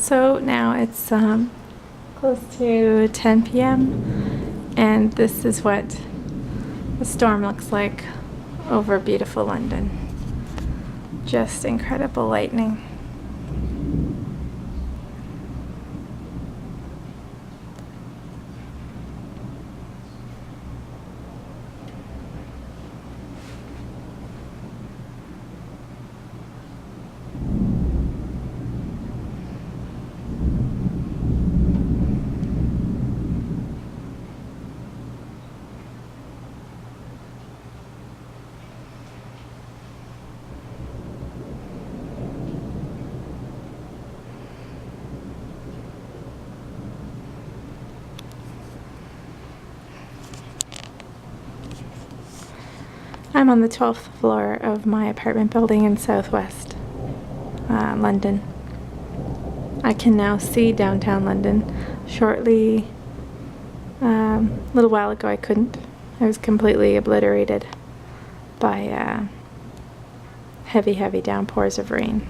So now it's close to 10 p.m. and this is what the storm looks like over beautiful London. Just incredible lightning. I'm on the 12th floor of my apartment building in southwest London. I can now see downtown London. Shortly, a little while ago I couldn't. I was completely obliterated by heavy downpours of rain.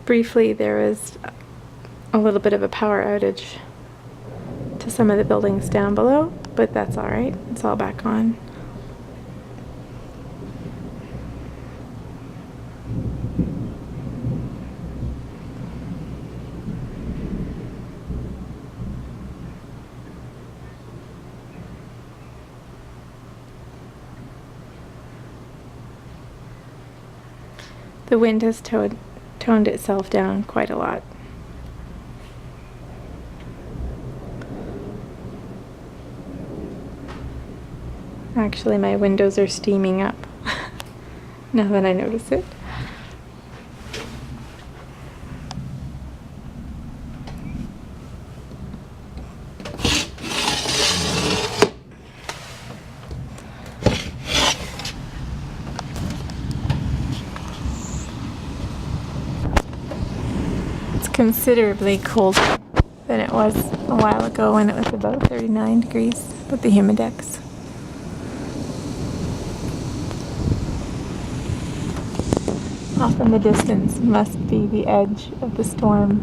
Briefly, there was a little bit of a power outage to some of the buildings down below, but that's all right. It's all back on. The wind has toned itself down quite a lot. Actually, my windows are steaming up now that I notice it. It's considerably colder than it was a while ago when it was about 39 degrees with the humidex. Off in the distance must be the edge of the storm,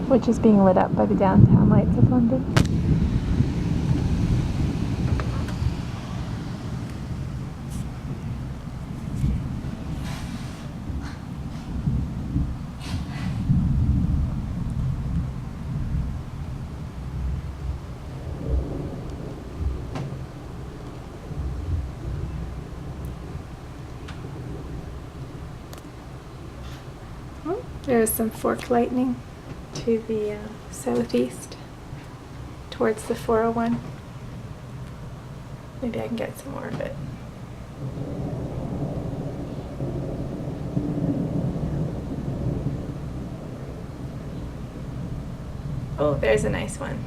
which is being lit up by the downtown lights of London. There's some fork lightning to the southeast towards the 401. Maybe I can get some more of it. Oh, there's a nice one.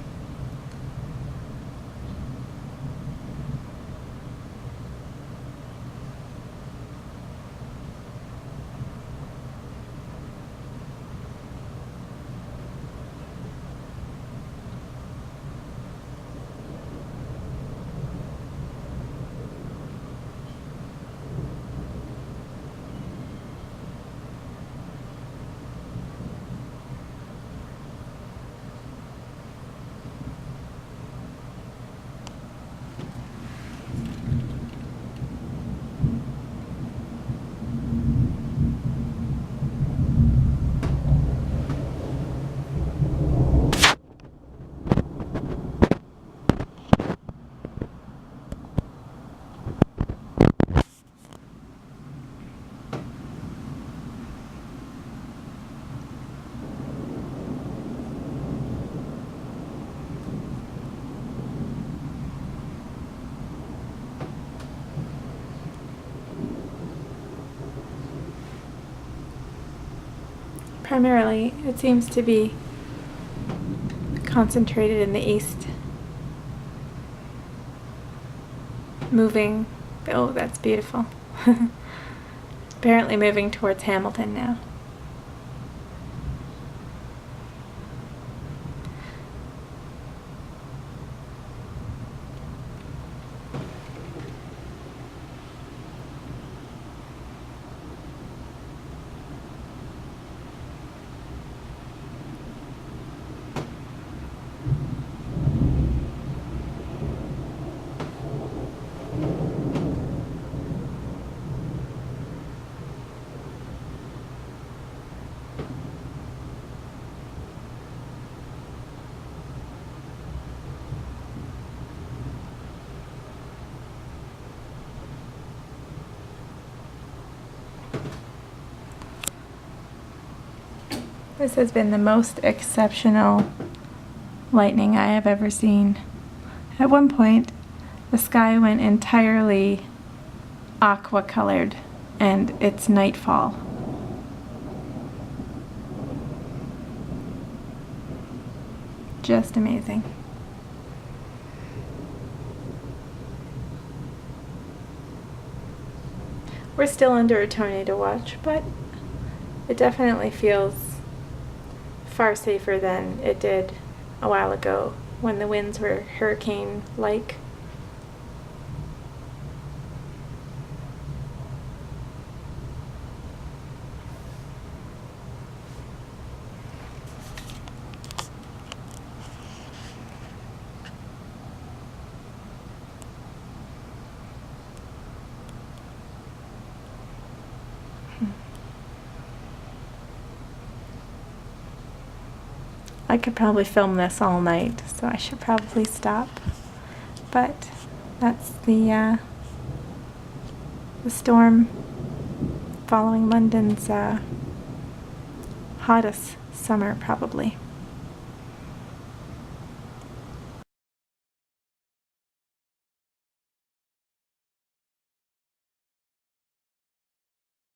Primarily, it seems to be concentrated in the east. Moving, oh, that's beautiful. Apparently moving towards Hamilton now. This has been the most exceptional lightning I have ever seen. At one point, the sky went entirely aqua colored, and it's nightfall. Just amazing. We're still under a tornado watch, but it definitely feels far safer than it did a while ago when the winds were hurricane-like. I could probably film this all night, so I should probably stop. But that's the storm following London's hottest summer, probably.